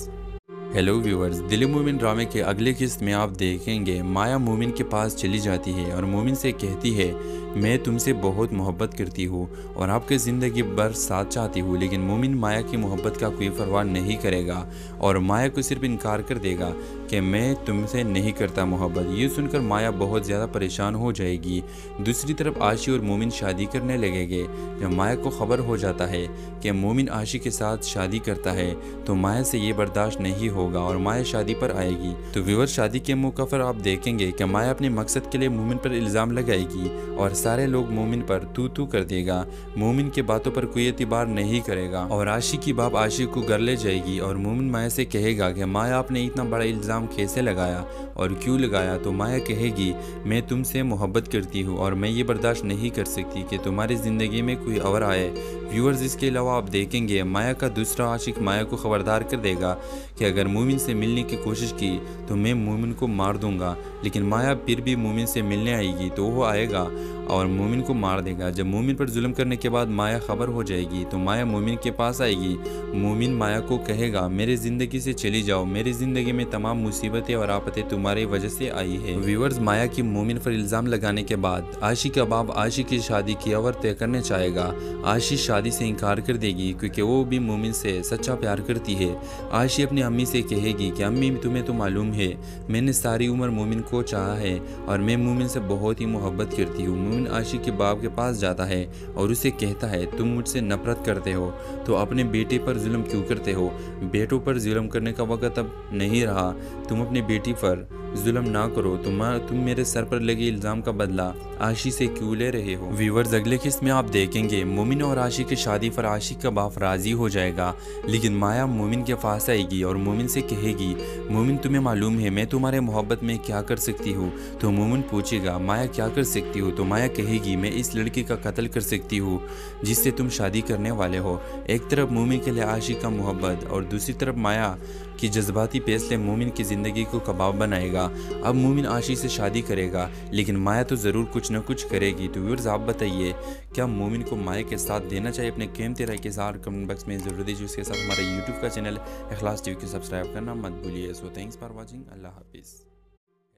हेलो व्यूअर्स, दिल मोमिन ड्रामे के अगले किस्त में आप देखेंगे माया मोमिन के पास चली जाती है और मोमिन से कहती है, मैं तुमसे बहुत मोहब्बत करती हूँ और आपके ज़िंदगी भर साथ चाहती हूँ। लेकिन मोमिन माया की मोहब्बत का कोई परवाह नहीं करेगा और माया को सिर्फ इनकार कर देगा कि मैं तुमसे नहीं करता मोहब्बत। ये सुनकर माया बहुत ज़्यादा परेशान हो जाएगी। दूसरी तरफ आशी और मोमिन शादी करने लगेंगे। जब माया को खबर हो जाता है कि मोमिन आशी के साथ शादी करता है तो माया से ये बर्दाश्त नहीं होगा और माया शादी पर आएगी। तो व्यूअर, शादी के मौके पर आप देखेंगे कि माया अपने मकसद के लिए मोमिन पर इल्ज़ाम लगाएगी और सारे लोग मोमिन पर तू कर देगा। मोमिन के बातों पर कोई एतबार नहीं करेगा और आशी की बाप आशी को घर ले जाएगी और मोमिन माया से कहेगा कि माया आपने इतना बड़ा इल्ज़ाम कैसे लगाया और क्यों लगाया? तो माया कहेगी, मैं तुमसे मोहब्बत करती हूँ और मैं ये बर्दाश्त नहीं कर सकती कि तुम्हारी ज़िंदगी में कोई और आए। व्यूअर्स, इसके अलावा आप देखेंगे माया का दूसरा आशिक माया को खबरदार कर देगा कि अगर मोमिन से मिलने की कोशिश की तो मैं मोमिन को मार दूंगा। लेकिन माया फिर भी मोमिन से मिलने आएगी तो वो आएगा और मोमिन को मार देगा। जब मोमिन पर जुल्म करने के बाद माया खबर हो जाएगी तो माया मोमिन के पास आएगी। मोमिन माया को कहेगा, मेरी ज़िंदगी से चली जाओ, मेरी ज़िंदगी में तमाम मुसीबतें और आफतें तुम्हारी वजह से आई है। व्यूअर्स, माया की मोमिन पर इल्ज़ाम लगाने के बाद आशी का बाप आशी की शादी की अवर तय करने चाहेगा। आशी शादी से इनकार कर देगी क्योंकि वो भी मोमिन से सच्चा प्यार करती है। आशी अपनी अम्मी से कहेगी कि अम्मी, तुम्हें तो मालूम है मैंने सारी उम्र मोमिन को चाहा है और मैं मोमिन से बहुत ही मोहब्बत करती हूँ। मोमिन आशी के बाप के पास जाता है और उसे कहता है, तुम मुझसे नफरत करते हो तो अपने बेटे पर जुल्म क्यों करते हो? बेटों पर जुल्म करने का वक्त अब नहीं रहा। तुम अपनी बेटी पर जुल्म ना करो। तुम मेरे सर पर लगे इल्ज़ाम का बदला आशी से क्यों ले रहे हो? व्यूअर्स, अगले किस्त में आप देखेंगे मोमिन और आशी की शादी पर आशी का बाप राजी हो जाएगा, लेकिन माया मोमिन के पास आएगी और मोमिन से कहेगी, मोमिन तुम्हें मालूम है मैं तुम्हारे मोहब्बत में क्या कर सकती हूँ? तो मोमिन पूछेगा, माया क्या कर सकती हो? तो माया कहेगी, मैं इस लड़की का कत्ल कर सकती हूँ जिससे तुम शादी करने वाले हो। एक तरफ मोमिन के लिए आशी का मोहब्बत और दूसरी तरफ माया कि जज्बाती फैसले मोमिन की ज़िंदगी को कबाब बनाएगा। अब मोमिन आशी से शादी करेगा, लेकिन माया तो ज़रूर कुछ न कुछ करेगी। तो व्यूअर्स, आप बताइए क्या मोमिन को माया के साथ देना चाहिए? अपने कीमती राय के साथ कमेंट बॉक्स में ज़रूर दीजिए। उसके साथ हमारे यूट्यूब का चैनल इखलास टीवी को सब्सक्राइब करना मत भूलिए। So thanks for watching. अल्लाह हाफिज़।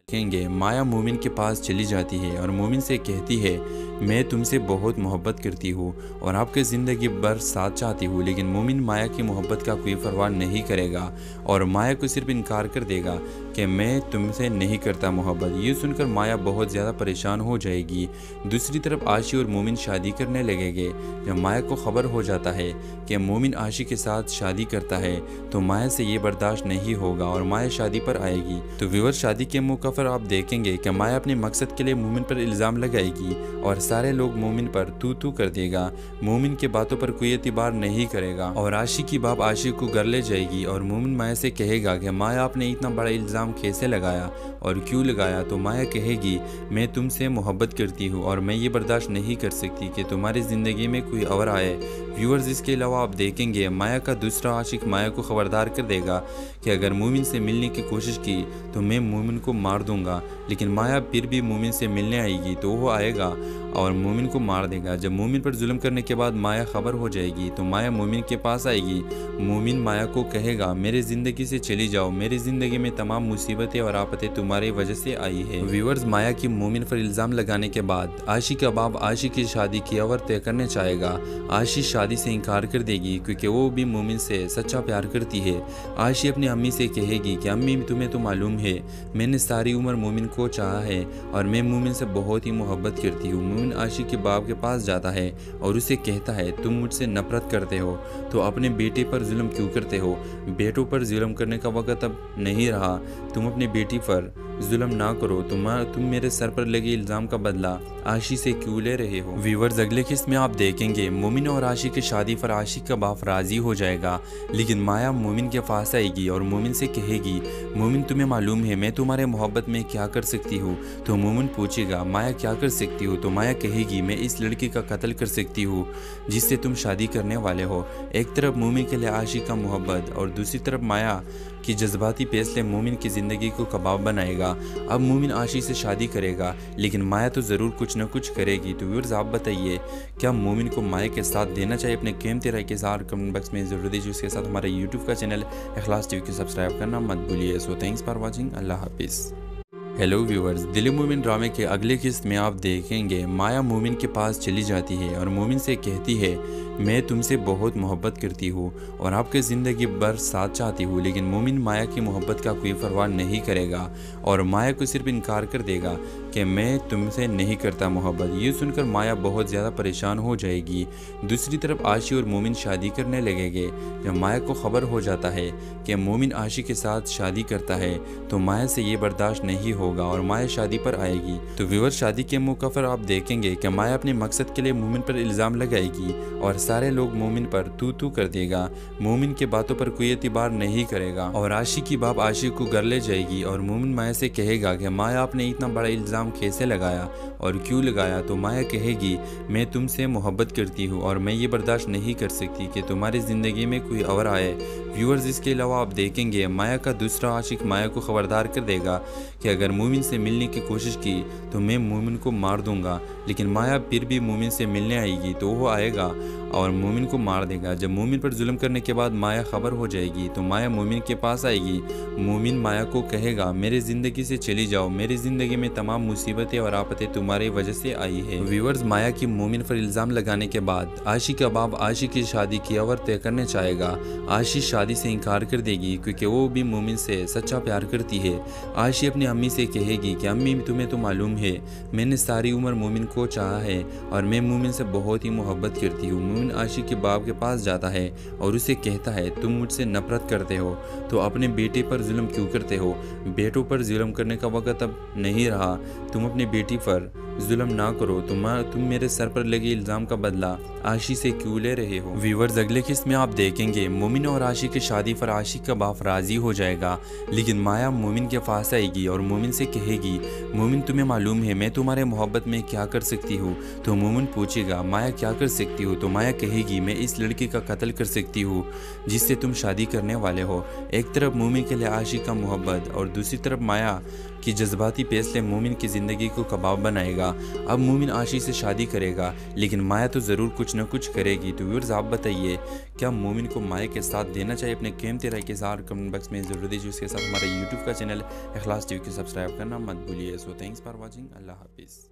देखेंगे माया मोमिन के पास चली जाती है और मोमिन से कहती है, मैं तुमसे बहुत मोहब्बत करती हूँ और आपके ज़िंदगी भर साथ चाहती हूँ। लेकिन मोमिन माया की मोहब्बत का कोई परवाह नहीं करेगा और माया को सिर्फ इनकार कर देगा कि मैं तुमसे नहीं करता मोहब्बत। ये सुनकर माया बहुत ज़्यादा परेशान हो जाएगी। दूसरी तरफ आशी और मोमिन शादी करने लगेंगे। जब माया को खबर हो जाता है कि मोमिन आशी के साथ शादी करता है तो माया से ये बर्दाश्त नहीं होगा और माया शादी पर आएगी। तो व्यूअर, शादी के मौके पर आप देखेंगे कि माया अपने मकसद के लिए मोमिन पर इल्ज़ाम लगाएगी और सारे लोग मोमिन पर तू कर देगा। मोमिन के बातों पर कोई एतबार नहीं करेगा और आशी की बाप आशी को घर ले जाएगी और मोमिन माया से कहेगा कि माया आपने इतना बड़ा इल्ज़ाम कैसे लगाया और क्यों लगाया? तो माया कहेगी, मैं तुमसे मोहब्बत करती हूँ और मैं ये बर्दाश्त नहीं कर सकती कि तुम्हारी ज़िंदगी में कोई और आए। व्यूअर्स, इसके अलावा आप देखेंगे माया का दूसरा आशिक माया को खबरदार कर देगा कि अगर मोमिन से मिलने की कोशिश की तो मैं मोमिन को मार दूंगा, लेकिन माया फिर भी मोमिन से मिलने आएगी तो वो आएगा और मोमिन को मार देगा। जब मोमिन पर जुल्म करने के बाद माया खबर हो जाएगी तो माया मोमिन के पास आएगी। मोमिन माया को कहेगा मेरी ज़िंदगी से चली जाओ, मेरी ज़िंदगी में तमाम मुसीबतें और आफतें तुम्हारी वजह से आई है। व्यूअर्स, माया की मोमिन पर इल्ज़ाम लगाने के बाद आशी का बाप आशी की शादी की अवर तय करने चाहेगा। आशी शादी से इनकार कर देगी क्योंकि वो भी मोमिन से सच्चा प्यार करती है। आशी अपनी अम्मी से कहेगी कि अम्मी, तुम्हें तो मालूम है मैंने सारी उम्र मोमिन को चाहा है और मैं मोमिन से बहुत ही मोहब्बत करती हूँ। मोमिन आशी के बाप के पास जाता है और उसे कहता है तुम मुझसे नफरत करते हो तो अपने बेटे पर जुल्म क्यों करते हो? बेटों पर जुल्म करने का वक्त अब नहीं रहा, तुम अपनी बेटी पर जुल्म ना करो। तुम मेरे सर पर लगे इल्ज़ाम का बदला आशी से क्यों ले रहे हो? व्यूअर्स, अगले किस्त में आप देखेंगे मोमिन और आशी की शादी पर आशी का बाप राजी हो जाएगा, लेकिन माया मोमिन के पास आएगी और मोमिन से कहेगी मोमिन, तुम्हें मालूम है मैं तुम्हारे मोहब्बत में क्या कर सकती हूँ? तो मोमिन पूछेगा माया क्या कर सकती हो? तो माया कहेगी मैं इस लड़की का कत्ल कर सकती हूँ जिससे तुम शादी करने वाले हो। एक तरफ मोमिन के लिए आशी का मोहब्बत और दूसरी तरफ माया कि जज्बाती फैसले मोमिन की ज़िंदगी को कबाब बनाएगा। अब मोमिन आशी से शादी करेगा, लेकिन माया तो ज़रूर कुछ न कुछ करेगी। तो व्यूअर्स, आप बताइए क्या मोमिन को माया के साथ देना चाहिए? अपने कीमती राय के साथ कमेंट बॉक्स में ज़रूर दीजिए। उसके साथ हमारे यूट्यूब का चैनल इखलास टीवी को सब्सक्राइब करना मत भूलिए। So thanks for watching. अल्लाह हाफिज़। हेलो व्यूअर्स, दिल मोमिन ड्रामे के अगले किस्त में आप देखेंगे माया मोमिन के पास चली जाती है और मोमिन से कहती है मैं तुमसे बहुत मोहब्बत करती हूँ और आपके ज़िंदगी भर साथ चाहती हूँ, लेकिन मोमिन माया की मोहब्बत का कोई परवाह नहीं करेगा और माया को सिर्फ इनकार कर देगा कि मैं तुमसे नहीं करता मोहब्बत। ये सुनकर माया बहुत ज़्यादा परेशान हो जाएगी। दूसरी तरफ आशी और मोमिन शादी करने लगेंगे। जब माया को खबर हो जाता है कि मोमिन आशी के साथ शादी करता है तो माया से ये बर्दाश्त नहीं होगा और माया शादी पर आएगी। तो व्यूअर, शादी के मौका पर आप देखेंगे कि माया अपने मकसद के लिए मोमिन पर इल्ज़ाम लगाएगी और सारे लोग मोमिन पर तू कर देगा। मोमिन के बातों पर कोई एतबार नहीं करेगा और आशी की बाप आशी को घर ले जाएगी और मोमिन माया से कहेगा कि माया आपने इतना बड़ा इल्ज़ाम कैसे लगाया और क्यों लगाया? तो माया कहेगी मैं तुमसे मोहब्बत करती हूँ और मैं ये बर्दाश्त नहीं कर सकती कि तुम्हारी ज़िंदगी में कोई और आए। व्यूअर्स, इसके अलावा आप देखेंगे माया का दूसरा आशिक माया को खबरदार कर देगा कि अगर मोमिन से मिलने की कोशिश की तो मैं मोमिन को मार दूंगा, लेकिन माया फिर भी मोमिन से मिलने आएगी तो वो आएगा और मोमिन को मार देगा। जब मोमिन पर जुल्म करने के बाद माया खबर हो जाएगी तो माया मोमिन के पास आएगी। मोमिन माया को कहेगा मेरी ज़िंदगी से चली जाओ, मेरी ज़िंदगी में तमाम मुसीबतें और आफतें तुम्हारी वजह से आई है। व्यूअर्स, माया की मोमिन पर इल्ज़ाम लगाने के बाद आशी का बाप आशी की शादी की अवर तय करने चाहेगा। आशी शादी से इनकार कर देगी क्योंकि वो भी मोमिन से सच्चा प्यार करती है। आशी अपनी अम्मी से कहेगी कि अम्मी, तुम्हें तो मालूम है मैंने सारी उम्र मोमिन को चाहा है और मैं मोमिन से बहुत ही मोहब्बत करती हूँ। मोमिन आशी के बाप के पास जाता है और उसे कहता है तुम मुझसे नफरत करते हो तो अपने बेटे पर जुल्म क्यों करते हो? बेटों पर जुल्म करने का वक्त अब नहीं रहा, तुम अपनी बेटी पर जुल्म ना करो। तुम मेरे सर पर लगे इल्ज़ाम का बदला आशी से क्यों ले रहे हो? व्यूअर्स, अगले किस्त में आप देखेंगे मोमिन और आशी की शादी पर आशी का बाप राजी हो जाएगा, लेकिन माया मोमिन के पास आएगी और मोमिन से कहेगी मोमिन, तुम्हें मालूम है मैं तुम्हारे मोहब्बत में क्या कर सकती हूँ? तो मोमिन पूछेगा माया क्या कर सकती हो? तो माया कहेगी मैं इस लड़की का कत्ल कर सकती हूँ जिससे तुम शादी करने वाले हो। एक तरफ मोमिन के लिए आशी का मोहब्बत और दूसरी तरफ माया कि जज्बाती फैसले मोमिन की ज़िंदगी को कबाब बनाएगा। अब मोमिन आशी से शादी करेगा, लेकिन माया तो ज़रूर कुछ न कुछ करेगी। तो व्यूअर्स, आप बताइए क्या मोमिन को माया के साथ देना चाहिए? अपने कीमती राय के साथ कमेंट बॉक्स में ज़रूर दीजिए। उसके साथ हमारे यूट्यूब का चैनल इखलास टीवी को सब्सक्राइब करना मत भूलिए। So thanks for watching. अल्लाह हाफिज़।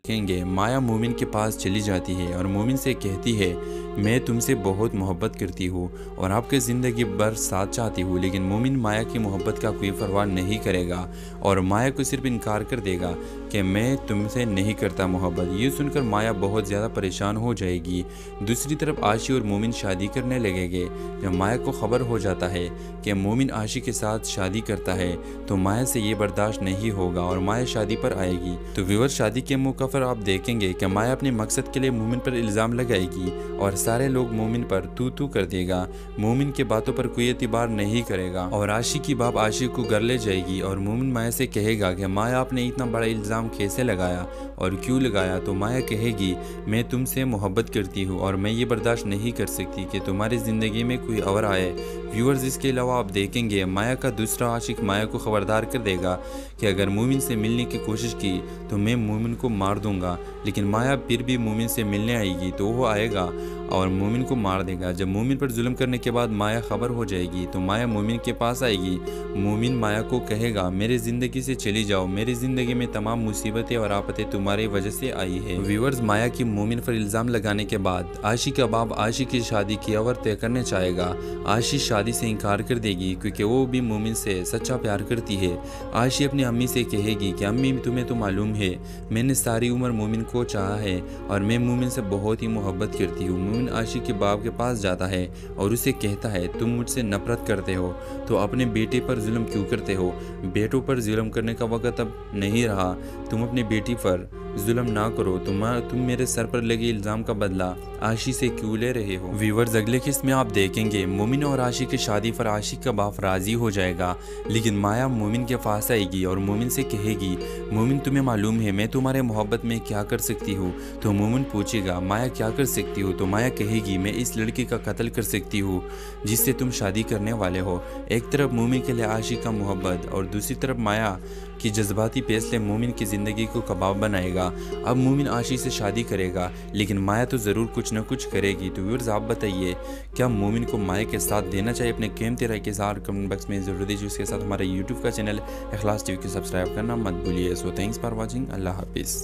देखेंगे माया मोमिन के पास चली जाती है और मोमिन से कहती है मैं तुमसे बहुत मोहब्बत करती हूँ और आपके ज़िंदगी भर साथ चाहती हूँ, लेकिन मोमिन माया की मोहब्बत का कोई परवाह नहीं करेगा और माया को सिर्फ इनकार कर देगा कि मैं तुमसे नहीं करता मोहब्बत। ये सुनकर माया बहुत ज़्यादा परेशान हो जाएगी। दूसरी तरफ आशी और मोमिन शादी करने लगेंगे। जब माया को खबर हो जाता है कि मोमिन आशी के साथ शादी करता है तो माया से ये बर्दाश्त नहीं होगा और माया शादी पर आएगी। तो व्यूअर, शादी के मौका पर आप देखेंगे कि माया अपने मकसद के लिए मोमिन पर इल्ज़ाम लगाएगी और सारे लोग मोमिन पर तू कर देगा। मोमिन के बातों पर कोई एतबार नहीं करेगा और आशी की बाप आशी को घर ले जाएगी और मोमिन माया से कहेगा कि माया आपने इतना बड़ा इल्ज़ाम इल्ज़ाम कैसे लगाया और क्यों लगाया, तो माया कहेगी मैं तुमसे मोहब्बत करती हूँ और मैं ये बर्दाश्त नहीं कर सकती कि तुम्हारी ज़िंदगी में कोई और आए। व्यूअर्स, इसके अलावा आप देखेंगे माया का दूसरा आशिक माया को ख़बरदार कर देगा कि अगर मोमिन से मिलने की कोशिश की तो मैं मोमिन को मार दूंगा। लेकिन माया फिर भी मोमिन से मिलने आएगी तो वो आएगा और मोमिन को मार देगा। जब मोमिन पर जुल्म करने के बाद माया खबर हो जाएगी तो माया मोमिन के पास आएगी। मोमिन माया को कहेगा मेरी ज़िंदगी से चली जाओ, मेरी ज़िंदगी में तमाम मुसीबतें और आफतें तुम्हारी वजह से आई है। व्यूअर्स, माया की मोमिन पर इल्ज़ाम लगाने के बाद आशी का बाप आशी की शादी की अवर तय करने चाहेगा। आशी शादी से इनकार कर देगी क्योंकि वो भी मोमिन से सच्चा प्यार करती है। आशी अपनी अम्मी से कहेगी कि अम्मी, तुम्हें तो मालूम है मैंने सारी उम्र मोमिन को चाहा है और मैं मोमिन से बहुत ही मोहब्बत करती हूँ। मोमिन आशी के बाप के पास जाता है और उसे कहता है तुम मुझसे नफरत करते हो तो अपने बेटे पर जुल्म क्यों करते हो? बेटों पर जुल्म करने का वक्त अब नहीं रहा, तुम अपनी बेटी पर जुल्म ना करो। तुम मेरे सर पर लगे इल्ज़ाम का बदला आशी से क्यों ले रहे हो? व्यूअर्स, अगले किस्त में आप देखेंगे मोमिन और आशी की शादी पर आशी का बाप राज़ी हो जाएगा, लेकिन माया मोमिन के पास आएगी और मोमिन से कहेगी मोमिन, तुम्हें मालूम है मैं तुम्हारे मोहब्बत में क्या कर सकती हूँ? तो मोमिन पूछेगा माया क्या कर सकती हो? तो माया कहेगी मैं इस लड़की का कत्ल कर सकती हूँ जिससे तुम शादी करने वाले हो। एक तरफ मोमिन के लिए आशी का मोहब्बत और दूसरी तरफ माया कि जज्बाती फैसले मोमिन की ज़िंदगी को कबाब बनाएगा। अब मोमिन आशी से शादी करेगा लेकिन माया तो ज़रूर कुछ न कुछ करेगी। तो व्यूअर्स, आप बताइए क्या मोमिन को माया के साथ देना चाहिए? अपने कीमती राय के साथ कमेंट बॉक्स में ज़रूर दीजिए। उसके साथ हमारे यूट्यूब का चैनल इखलास टीवी को सब्सक्राइब करना मत भूलिए। So thanks for watching. अल्लाह हाफिज़।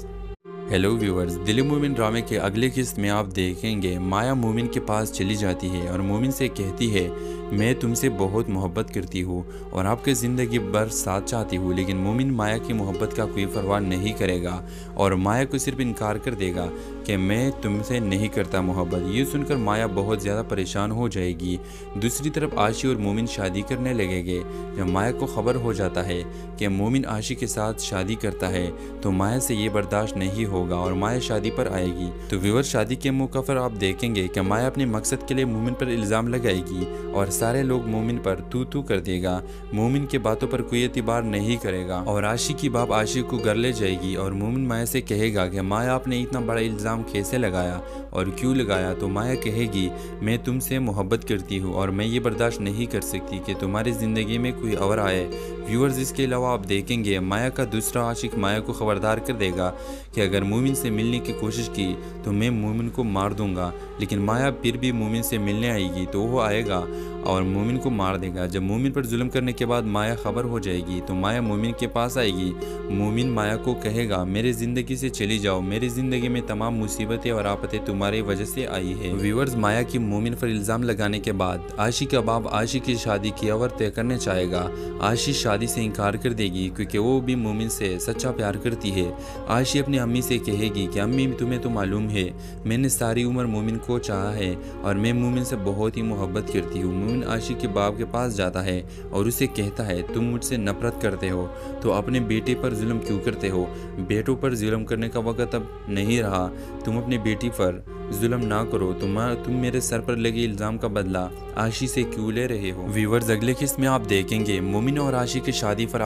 हेलो व्यूअर्स, दिल मोमिन ड्रामे के अगले किस्त में आप देखेंगे माया मोमिन के पास चली जाती है और मोमिन से कहती है मैं तुमसे बहुत मोहब्बत करती हूँ और आपके ज़िंदगी भर साथ चाहती हूँ। लेकिन मोमिन माया की मोहब्बत का कोई परवाह नहीं करेगा और माया को सिर्फ इनकार कर देगा कि मैं तुमसे नहीं करता मोहब्बत। ये सुनकर माया बहुत ज़्यादा परेशान हो जाएगी। दूसरी तरफ आशी और मोमिन शादी करने लगेंगे। जब माया को खबर हो जाता है कि मोमिन आशी के साथ शादी करता है तो माया से ये बर्दाश्त नहीं होगा और माया शादी पर आएगी। तो व्यूअर, शादी के मौके पर आप देखेंगे कि माया अपने मकसद के लिए मोमिन पर इल्ज़ाम लगाएगी और सारे लोग मोमिन पर तू कर देगा। मोमिन के बातों पर कोई एतबार नहीं करेगा और आशी की बाप आशी को घर ले जाएगी और मोमिन माया से कहेगा कि माया आपने इतना बड़ा इल्ज़ाम कैसे लगाया और क्यों लगाया? तो माया कहेगी मैं तुमसे मोहब्बत करती हूँ और मैं ये बर्दाश्त नहीं कर सकती कि तुम्हारी ज़िंदगी में कोई और आए। व्यूअर्स, इसके अलावा आप देखेंगे माया का दूसरा आशिक माया को ख़बरदार कर देगा कि अगर मोमिन से मिलने की कोशिश की तो मैं मोमिन को मार दूंगा। लेकिन माया फिर भी मोमिन से मिलने आएगी तो वो आएगा और मोमिन को मार देगा। जब मोमिन पर जुल्म करने के बाद माया खबर हो जाएगी तो माया मोमिन के पास आएगी। मोमिन माया को कहेगा मेरी ज़िंदगी से चली जाओ, मेरी ज़िंदगी में तमाम मुसीबतें और आफतें तुम्हारी वजह से आई है। व्यूअर्स, माया की मोमिन पर इल्ज़ाम लगाने के बाद आशी का बाप आशी की शादी की अवर तय करने चाहेगा। आशी शादी से इनकार कर देगी क्योंकि वो भी मोमिन से सच्चा प्यार करती है। आशी अपनी अम्मी से कहेगी कि अम्मी, तुम्हें तो मालूम है मैंने सारी उम्र मोमिन को चाहा है और मैं मोमिन से बहुत ही मोहब्बत करती हूँ। मोमिन आशी के बाप के पास जाता है और उसे कहता है तुम मुझसे नफरत करते हो तो अपने बेटे पर जुल्म क्यों करते हो? बेटों पर जुल्म करने का वक्त अब नहीं रहा, तुम अपनी बेटी पर जुल्म ना करो। तुम मेरे सर पर लगे इल्ज़ाम का बदला आशी से क्यों ले रहे हो? व्यूअर्स, अगले किस्त में आप देखेंगे मोमिन और आशी की शादी पर